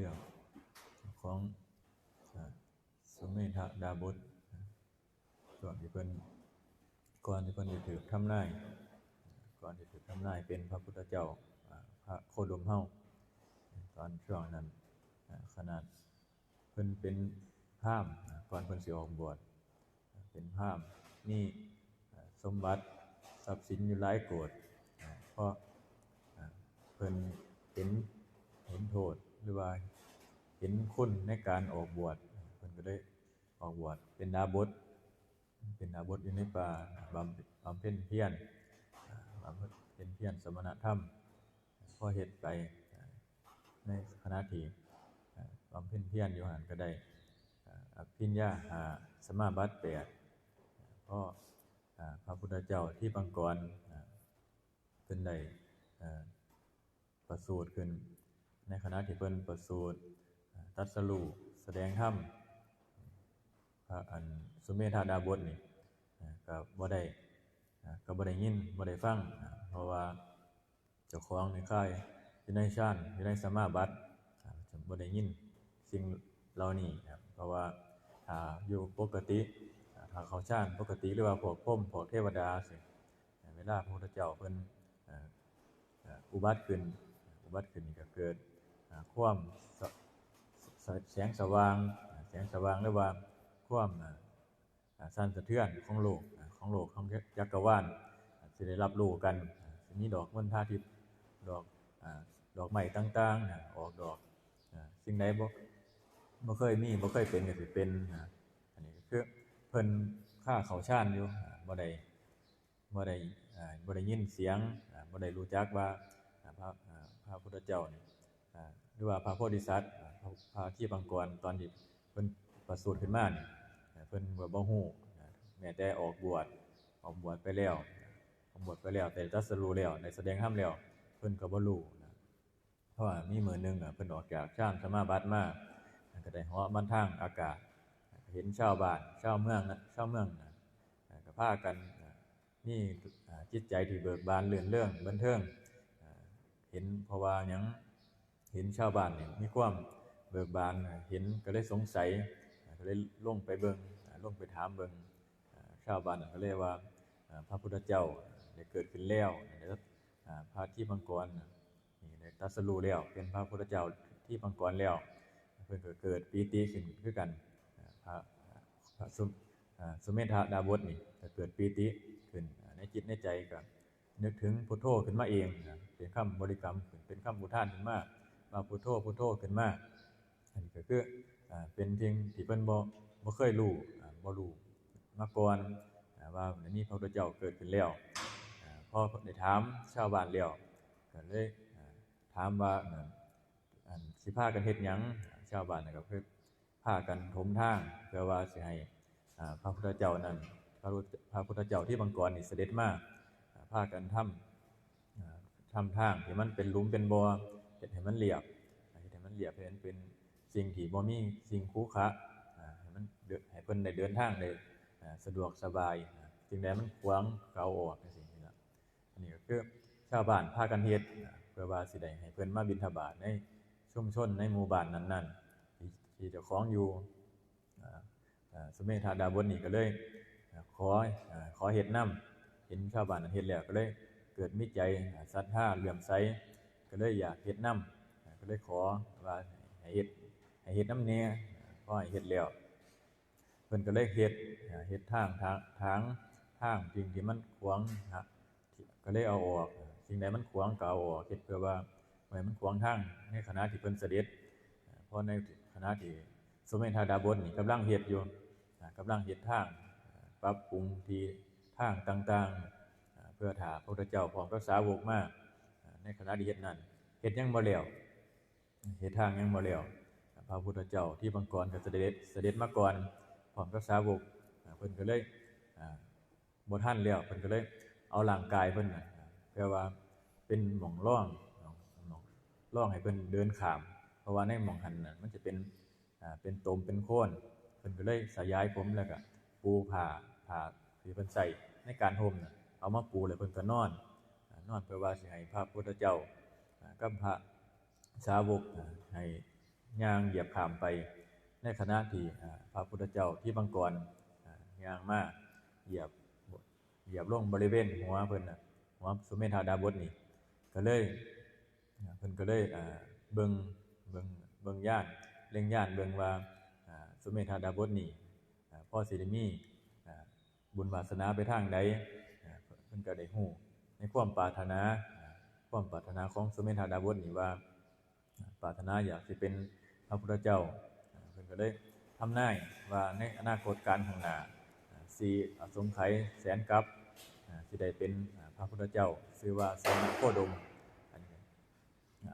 เรื่องของสุเมธดาบสก่อนที่เพิ่นจะถูกทำนายเป็นพระพุทธเจ้าพระโคดมเฮาตอนช่วงนั้นขนาดเพิ่นเป็นพราหมณ์ก่อนเพิ่นสิออกบวชเป็นพราหมณ์มีสมบัติทรัพย์สินอยู่หลายโกฏเพราะเพิ่นเห็นโทษหรือว่าเห็นคุณในการออกบวชเพิ่นก็ได้ออกบวชเป็นดาบสอยู่ในป่าบำเพ็ญเพียรสมณธรรมพอเฮ็ดไปในขณะที่บำเพ็ญเพียรอยู่หั่นก็ได้อภิญญาสมาบัติ8เพราะพระพุทธเจ้าที่ปางก่อนเพิ่นได้ประสูติขึ้นในขณะที่เพิ่นประสูติตรัสรู้แสดงธรรมพระสุเมธาดาบสนี่ก็บ่ได้ยินบ่ได้ฟังเพราะว่าเจ้าของนี่ค่ายอยู่ในฌานอยู่ในสมาบัติบ่ได้ยินสิ่งเหล่านี้ครับเพราะว่าอยู่ปกติถ้าเข้าฌานปกติหรือว่าพวกพรหมพวกเทวดาสิเวลาพระพุทธเจ้าเพิ่นอุบัติขึ้นนี่ก็เกิดความแสงสว่างหรือว่าความสั่นสะเทือนของโลกของจักรวาลสิได้รับรู้กันสิมีดอกมณฑาทิพย์ดอกไม้ต่างๆออกดอกสิ่งใดบ่เคยมีบ่เคยเป็นก็สิเป็นอันนี้ก็คือเพิ่นค่าเข้าฌานอยู่บ่ได้ยินเสียงบ่ได้รู้จักว่าพระพุทธเจ้านี่หรือว่าพระโพธิสัตว์พระที่ปางก่อนตอนที่เพิ่นประสูติขึ้นมานี่เพิ่นก็บ่ฮู้แม้แต่ออกบวชไปแล้วแต่ตรัสรู้แล้วได้แสดงธรรมแล้วเพิ่นก็บ่รู้เพราะว่ามีมื้อนึงเพิ่นออกจากฌานสมาบัติมาก็ได้เหาะมาทางอากาศเห็นชาวบ้านชาวเมืองก็พากันมีจิตใจที่เบิกบานลื่นเริงบันเทิงเห็นเพราะว่าหยังเห็นชาวบ้านนี่มีความเบิกบานเห็นก็เลยสงสัยก็เลยลงไปถามเบิ่งชาวบ้านก็เลยว่าพระพุทธเจ้าได้เกิดขึ้นแล้วพระที่ปางก่อนนี่ได้ตรัสรู้แล้วเป็นพระพุทธเจ้าที่ปางก่อนแล้วเพิ่นก็เกิดปีติขึ้นคือกันพระสุเมธดาบสนี่ก็เกิดปีติขึ้นในจิตในใจก็นึกถึงพุทโธขึ้นมาเองเป็นคำบริกรรมเป็นคำอุทานขึ้นมาว่าพุทโธขึ้นมาอันนี้ก็คือเป็นสิ่งที่เพิ่นบ่เคยรู้มาก่อนว่ามีพระพุทธเจ้าเกิดขึ้นแล้วพอได้ถามชาวบ้านแล้วก็เลยถามว่าสิพากันเฮ็ดหยังชาวบ้านก็คือพากันถมทางเพื่อว่าสิให้พระพุทธเจ้านั้นพระพุทธเจ้าที่ปางก่อนนี่เสด็จมาพากันทำทางที่มันเป็นหลุมเป็นบ่อเฮ็ดให้มันเรียบให้มันเป็นสิ่งที่บ่มีสิ่งขรุขระให้เพิ่นได้เดินทางได้สะดวกสบายสิ่งใดมันขวางก็เอาออกจังซี่นี่ล่ะอันนี้ก็คือชาวบ้านพากันเฮ็ดเพื่อว่าสิได้ให้เพิ่นมาบิณฑบาตในชุมชนในหมู่บ้านนั้นๆที่เจ้าของอยู่สุเมธาดาบสนี่ก็เลยขอเฮ็ดนำเห็นชาวบ้านนั้นเฮ็ดแล้วก็เลยเกิดมีใจศรัทธาเลื่อมใสก็เลยอยากเฮ็ดนำก็เลยขอว่าให้เฮ็ดนำแหน่พอให้เฮ็ดแล้วเพิ่นก็เลยเฮ็ดทางสิ่งที่มันขวางก็เลยเอาออกสิ่งใดมันขวางก็เอาออกเฮ็ดเพื่อว่าบ่ให้มันขวางทางในขณะที่เพิ่นเสด็จเพราะในขณะที่สุเมธาดาบสนี่กำลังเฮ็ดอยู่กำลังเฮ็ดทางปรับปรุงที่ทางต่างๆเพื่อถ้าพระพุทธเจ้าพร้อมกับสาวกมาในขณะที่เฮ็ดนั้นเฮ็ดยังบ่แล้วเฮ็ดทางยังบ่แล้วพระพุทธเจ้าที่ปางก่อนก็เสด็จมาก่อนพร้อมกับสาวกเพิ่นก็เลยบ่ทันแล้วเพิ่นก็เลยเอาร่างกายเพิ่นเพื่อว่าเป็นหม่องร่องให้เพิ่นเดินข้ามเพราะว่าในหม่องหันน่ะมันจะเป็นตมเป็นโคนเพิ่นก็เลยสยายผมแล้วก็ปูผ้าที่เพิ่นใส่ในการห่มน่ะเอามาปูแล้วเพิ่นก็นอนเพื่อว่าสิให้พระพุทธเจ้ากับพระสาวกให้ ย่างเหยียบข้ามไปในขณะที่พระพุทธเจ้าที่บังกรย่างมาเหยียบลงบริเวณหัวเพิ่นหัวสุเมธาดาบสนี่ก็เลยเพิ่นก็เลยเบิ่งญาณเล็งญาณเบิ่งว่าสุเมธาดาบสนี่พอสิได้มีบุญวาสนาไปทางใดเพิ่นก็ได้ฮู้ในความปรารถนาของสุเมธาดาบสนี่ว่าปรารถนาอยากสิเป็นพระพุทธเจ้าเพิ่นก็ได้ทำนายว่าในอนาคตการข้างหน้าสิอสงไขยแสนกับสิได้เป็นพระพุทธเจ้าชื่อว่าสมณโคดมอันนี้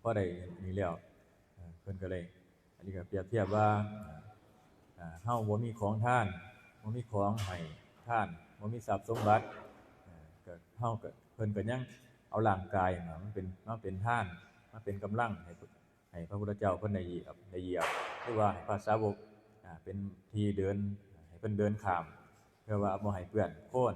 พอได้นี่แล้วเพิ่นก็เลยอันนี้ก็เปรียบเทียบว่าเฮาบ่มีของทานบ่มีของให้ทานบ่มีทรัพย์สมบัติก็เฮาก็เพิ่นก็ยังเอาร่างกายมันเป็นทานมาเป็นกำลังให้พระพุทธเจ้าเพิ่นได้เหยียบหรือว่าให้พระสาวกเป็นที่เดินให้เพิ่นเดินข้ามเพื่อว่าบ่ให้เปื้อนโคลน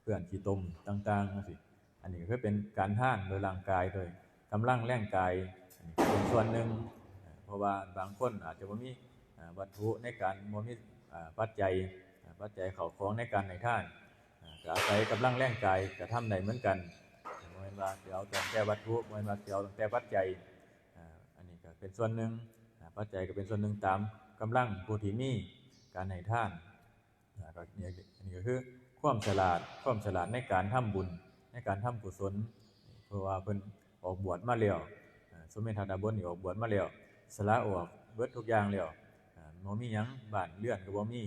เปื้อนขี้ตมต่างๆจังซี่อันนี้ก็คือเป็นการทานโดยร่างกายโดยกำลังแรงกายอันนี้เป็นส่วนหนึ่งเพราะว่าบางคนอาจจะบ่มีวัตถุในการบ่มีปัจจัยเข้าของในการให้ทานก็อาศัยกำลังแรงกายก็ทำได้เหมือนกันบ่แม่นว่าสิเอาแต่วัตถุบ่แม่นว่าสิเอาแต่ปัจจัยอันนี้ก็เป็นส่วนหนึ่งปัจจัยก็เป็นส่วนหนึ่งตามกำลังผู้ที่มีการให้ทานก็อันนี้ก็คือความฉลาดในการทำบุญในการทำกุศลเพราะว่าเพิ่นออกบวชมาแล้วสมเด็จพระดาบสนี่ออกบวชมาแล้วสละออกเบิดทุกอย่างแล้วบ่มีหยังบ้านเรือนก็บ่มี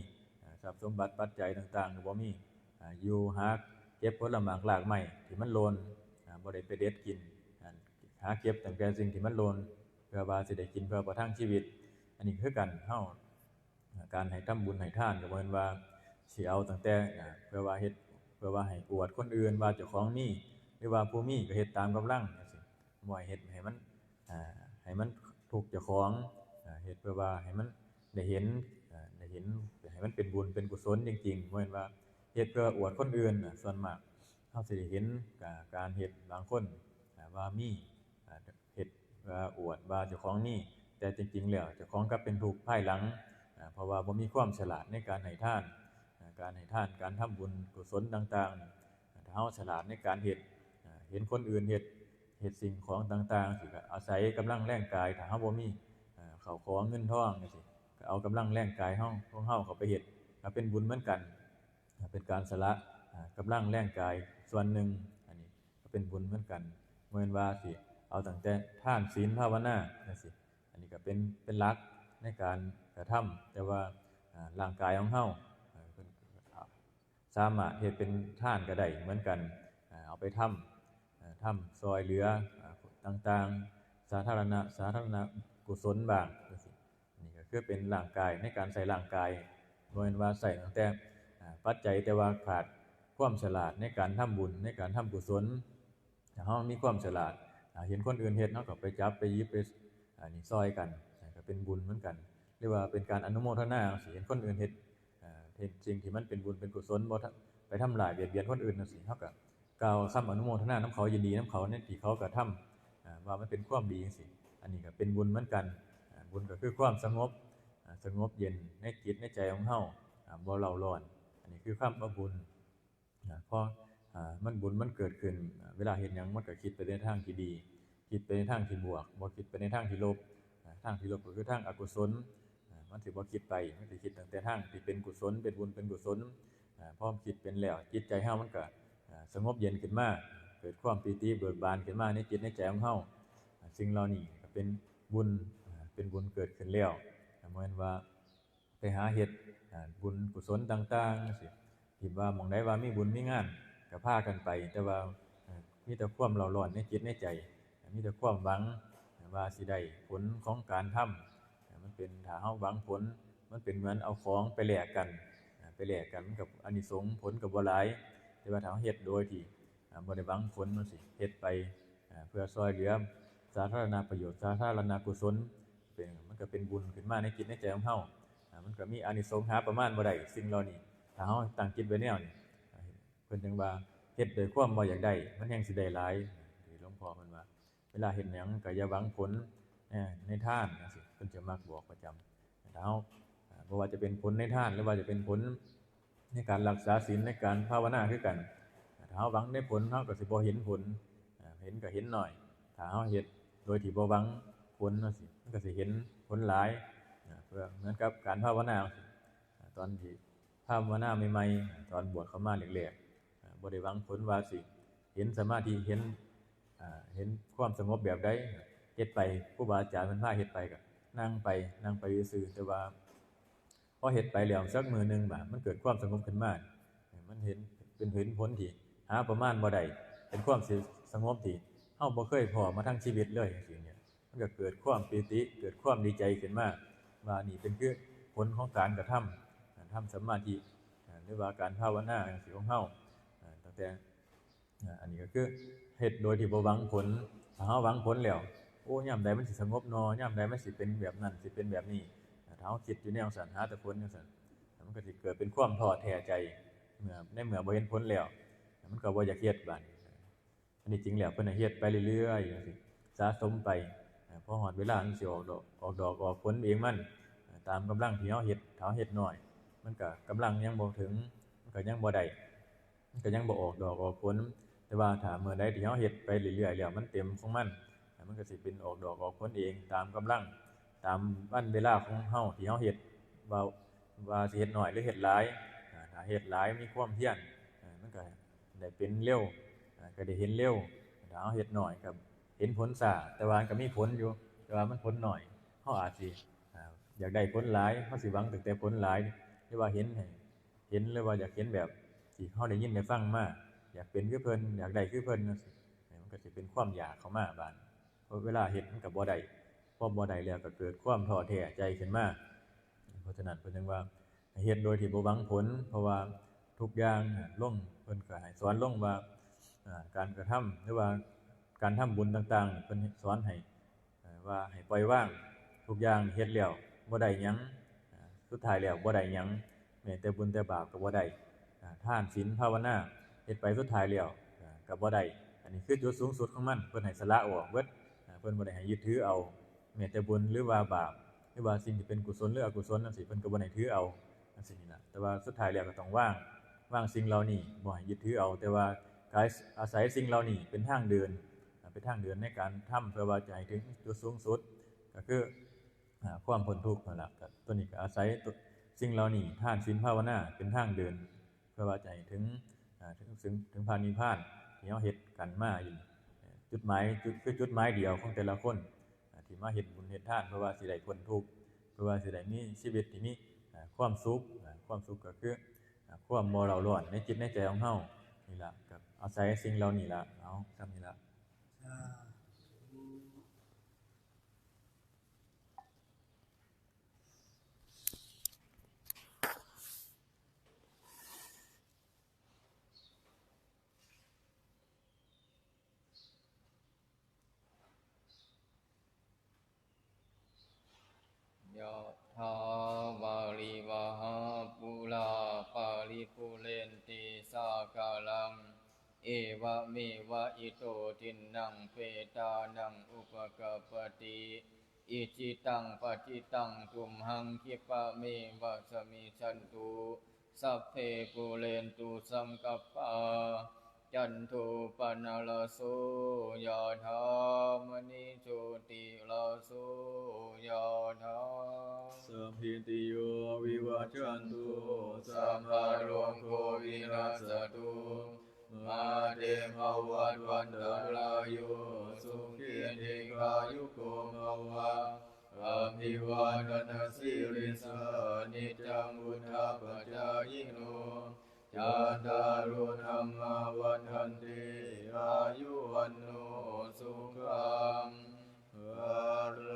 ทรัพย์สมบัติปัจจัยต่างๆก็บ่มีอยู่หาเก็บผลหมากรากไม้ที่มันโลนบ่ได้ไปเด็ดกินหาเก็บตั้งแต่สิ่งที่มันโลนเพื่อว่าสิได้กินเพื่อประทังชีวิตอันนี้คือกันเฮาการให้ทำบุญให้ทานก็บ่แม่นว่าสิเอาตั้งแต่เพื่อว่าเฮ็ดเพื่อว่าให้อวดคนอื่นว่าเจ้าของมีหรือว่าผู้มีก็เฮ็ดตามกำลังจังซี่บ่ให้เฮ็ดให้มันถูกเจ้าของเฮ็ดเพื่อว่าให้มันได้เห็นให้มันเป็นบุญเป็นกุศลจริงๆบ่แม่นว่าเฮ็ดเพื่ออวดคนอื่นส่วนมากเฮาสิได้เห็นการเฮ็ดบางคนว่ามีเฮ็ดเพื่ออวดว่าเจ้าของมีแต่จริงๆแล้วเจ้าของกลับเป็นทุกข์ภายหลังเพราะว่าบ่มีความฉลาดในการให้ทานการทำบุญกุศลต่างๆถ้าเฮาฉลาดในการเฮ็ดเห็นคนอื่นเฮ็ดสิ่งของต่างๆสิก็อาศัยกำลังแรงกายถ้าเฮาบ่มีข้าวของเงินทองจังซี่ก็เอากำลังแรงกายของเฮาเข้าไปเฮ็ดก็เป็นบุญเหมือนกันเป็นการสละกำลังแรงกายส่วนหนึ่งอันนี้ก็เป็นบุญเหมือนกันบ่แม่นว่าสิเอาตั้งแต่ทานศีลภาวนาจังซี่อันนี้ก็เป็นหลักในการกระทำแต่ว่าร่างกายของเฮาสามารถเฮ็ดเป็นทานก็ได้เหมือนกันเอาไปทำซอยเหลือต่างๆสาธารณะกุศลบ้างจังซี่นี่ก็คือเป็นร่างกายในการใช้ร่างกายบ่แม่นว่าใช้ตั้งแต่ปัจจัยแต่ว่าขาดความฉลาดในการทำบุญในการทำกุศลถ้าเฮามีความฉลาดเห็นคนอื่นเฮ็ดเฮาก็ไปจับไปหยิบไปนี่ซอยกันก็เป็นบุญเหมือนกันหรือว่าเป็นการอนุโมทนาจังซี่เห็นคนอื่นเฮ็ดสิ่งที่มันเป็นบุญเป็นกุศลบ่ไปทำลายเบียดเบียนคนอื่นจังซี่เฮาก็กล่าวคำอนุโมทนานำเขายินดีนำเขาในที่เขากระทำว่ามันเป็นความดีจังซี่อันนี้ก็เป็นบุญเหมือนกันบุญก็คือความสงบเย็นในจิตในใจของเฮาบ่เร่าร้อนอันนี้คือคำว่าบุญพอมันบุญมันเกิดขึ้นเวลาเฮ็ดหยังมันก็คิดไปในทางที่ดีคิดไปในทางที่บวกบ่คิดไปในทางที่ลบทางที่ลบก็คือทางอกุศลมันสิบ่คิดไปมันสิคิดตั้งแต่ทางที่เป็นกุศลเป็นบุญเป็นกุศลพอคิดเป็นแล้วจิตใจเฮามันก็สงบเย็นขึ้นมาเกิดความปีติเบิกบานขึ้นมาในจิตในใจของเฮาสิ่งเหล่านี้ก็เป็นบุญเกิดขึ้นแล้วเหมือนว่าไปหาเฮ็ดบุญกุศลต่างๆจังซี่คิดว่าหม้องใดว่ามีบุญมีงานก็พากันไปแต่ว่ามีแต่ความเร่าร้อนในจิตในใจมีแต่ความหวังว่าสิได้ผลของการทำมันเป็นถ้าเฮาหวังผลมันเป็นเหมือนเอาของไปแลกกันมันกับอานิสงส์ผลก็บ่หลายแต่ว่าถ้าเฮ็ดโดยที่บ่ได้หวังผลมันสิเฮ็ดไปเพื่อช่วยเหลือสาธารณประโยชน์สาธารณกุศลมันก็เป็นบุญขึ้นมาในจิตในใจของเฮามันก็มีอานิสงส์หาประมาณบ่ได้สิ่งเหล่านี้ถ้าเฮาตั้งจิตไว้แนวนี้เพิ่นจึงว่าเฮ็ดด้วยความบ่อยากได้มันแฮ่งสิได้หลายที่หลวงพ่อเพิ่นว่าเวลาเฮ็ดหยังก็อย่าหวังผลในทานจังซี่ พิ่นจะมักบอกประจำถ้าเฮาบ่ว่าจะเป็นผลในทานหรือว่าจะเป็นผลในการรักษาศีลในการภาวนาคือกันถ้าเฮาหวังในผลเฮาก็สิบ่เห็นผลเห็นก็เห็นน้อยถ้าเฮาเฮ็ดโดยที่บ่หวังผลจังซี่มันก็สิเห็นผลหลายเพื่อเหมือนกับการภาวนาตอนที่ภาวนาใหม่ๆตอนบวชเข้ามาแรกๆบ่ได้หวังผลว่าสิเห็นสมาธิเห็นความสงบแบบใดเฮ็ดไปครูบาอาจารย์เพิ่นพาเฮ็ดไปก็นั่งไปซื่อๆแต่ว่าพอเฮ็ดไปแล้วสักมื้อนึงมันเกิดความสงบขึ้นมามันเห็นผลที่หาประมาณบ่ได้เป็นความสงบที่เฮาบ่เคยพอมาทั้งชีวิตเลยจังซี่เนี่ยมันก็เกิดความปีติเกิดความดีใจขึ้นมาว่านี่เป็นคือผลของการกระทำสมาธิหรือว่าการภาวนาจังซี่ของเฮาตั้งแต่อันนี้ก็คือเฮ็ดโดยที่บ่หวังผลถ้าเฮาหวังผลแล้วโอ้ยามใดมันสิสงบน้อยามใดมันสิเป็นแบบนั้นสิเป็นแบบนี้ถ้าเฮาคิดอยู่แนวนั้นหาแต่ผลจังซั่นมันก็สิเกิดเป็นความท้อแท้ใจเมื่อบ่เห็นผลแล้วมันก็บ่อยากเฮ็ดบัดอันนี้จริงแล้วเพิ่นให้เฮ็ดไปเรื่อยๆจังซี่สะสมไปพอฮอดเวลามันสิออกดอกออกผลเองมันตามกำลังที่เฮาเฮ็ดถ้าเฮาเฮ็ดน้อยมันก็กำลังยังบ่ถึงมันก็ยังบ่ได้มันก็ยังบ่ออกดอกออกผลแต่ว่าถ้าเมื่อใดที่เฮาเฮ็ดไปเรื่อยๆแล้วมันเต็มของมันก็สิเป็นออกดอกออกผลเองตามกำลังตามวันเวลาของเฮาที่เฮาเฮ็ดว่าสิเฮ็ดน้อยหรือเฮ็ดหลายถ้าเฮ็ดหลายมีความเพียรมันก็ได้เป็นเร็วก็ได้เห็นเร็วถ้าเฮาเฮ็ดน้อยก็เห็นผลช้าแต่ว่ามันก็มีผลอยู่แต่ว่ามันผลน้อยเฮาอาจสิอยากได้ผลหลายเฮาสิหวังแต่ผลหลายหรือว่าเห็นหรือว่าอยากเห็นแบบที่เฮาได้ยินได้ฟังมาอยากเป็นคือเพิ่นอยากได้คือเพิ่นจังซี่มันก็สิเป็นความอยากเข้ามาบาดพอเวลาเฮ็ดมันก็บ่ได้พอบ่ได้แล้วก็เกิดความท้อแท้ใจขึ้นมาเพราะฉะนั้นเพิ่นจึงว่าให้เฮ็ดโดยที่บ่หวังผลเพราะว่าทุกอย่างลงเพิ่นก็ให้สอนลงว่าการกระทำหรือว่าการทำบุญต่างๆเพิ่นสอนให้ว่าให้ปล่อยวางทุกอย่างเฮ็ดแล้วบ่ได้หยังสุดท้ายแล้วบ่ได้หยังแม้แต่บุญแต่บาปก็บ่ได้ทานศีลภาวนาเฮ็ดไปสุดท้ายแล้วก็บ่ได้อันนี้คือจุดสูงสุดของมันเพิ่นให้สละออกเบิดเพิ่นบ่ได้ให้ยึดถือเอาแม้แต่บุญหรือว่าบาปหรือว่าสิ่งที่เป็นกุศลหรืออกุศลจังซี่เพิ่นก็บ่ได้ถือเอาจังซี่นี่ล่ะแต่ว่าสุดท้ายแล้วก็ต้องวางสิ่งเหล่านี้บ่ให้ยึดถือเอาแต่ว่าการอาศัยสิ่งเหล่านี้เป็นทางเดินในการทำเพื่อว่าจะให้ถึงจุดสูงสุดก็คือความพ้นทุกข์นั่นล่ะก็ตัวนี้ก็อาศัยสิ่งเหล่านี้ทานศีลภาวนาเป็นทางเดินเพื่อว่าจะให้ถึงพระนิพพานที่เฮาเฮ็ดกันมาอยู่จุดหมายคือจุดหมายเดียวของแต่ละคนที่มาเฮ็ดบุญเฮ็ดทานเพื่อว่าสิได้พ้นทุกข์เพื่อว่าสิได้มีชีวิตที่มีความสุขก็คือความบ่เร่าร้อนในจิตในใจของเฮานี่ล่ะก็อาศัยสิ่งเหล่านี้ล่ะเอาส่ำนี้ล่ะยะถาวาริวหาปุราปาริปุเรนติสากาลังเอวะเมวะอิโตทินังเปตานังอุปกปปติอิจิตังปฏิตังตุมหังคิปะเมวะสมิชันตุสัพเพปุเรนตุสังกัปปะจันโทปนะระโสยะถามณิโชติระโสยะถาสัพพิติโยวิวัชชันตุสัพพะโรโควินัสตุมาเตภวัตวันตรายโยสุขีติกายุโกภวะอภิวาทนาสิริสานิจังวุฒาปัจจายโนจัตตารุธรรมวันทันติอายุวันโนสุขังภ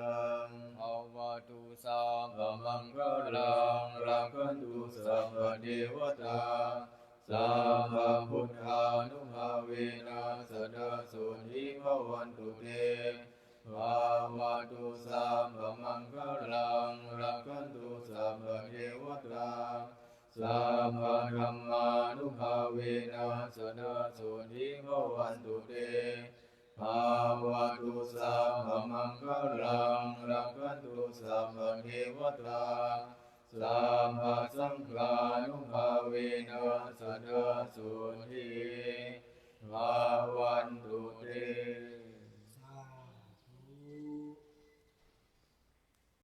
ลังภวตุสัพพมังคลังรักขันตุสัพพเทวตาสัพพพุทธานุภาเวนะสดาสุนิภวันตุเตภวตุสัพพมังคลังรักขันตุสัพพเทวตาสัพพธัมมานุภาเวนะสดาสุนิภวันตุเตภ ภาวะตุสัพพมังคลังรักขันตุสัพพเทวตาสัพพะสังฆานุภา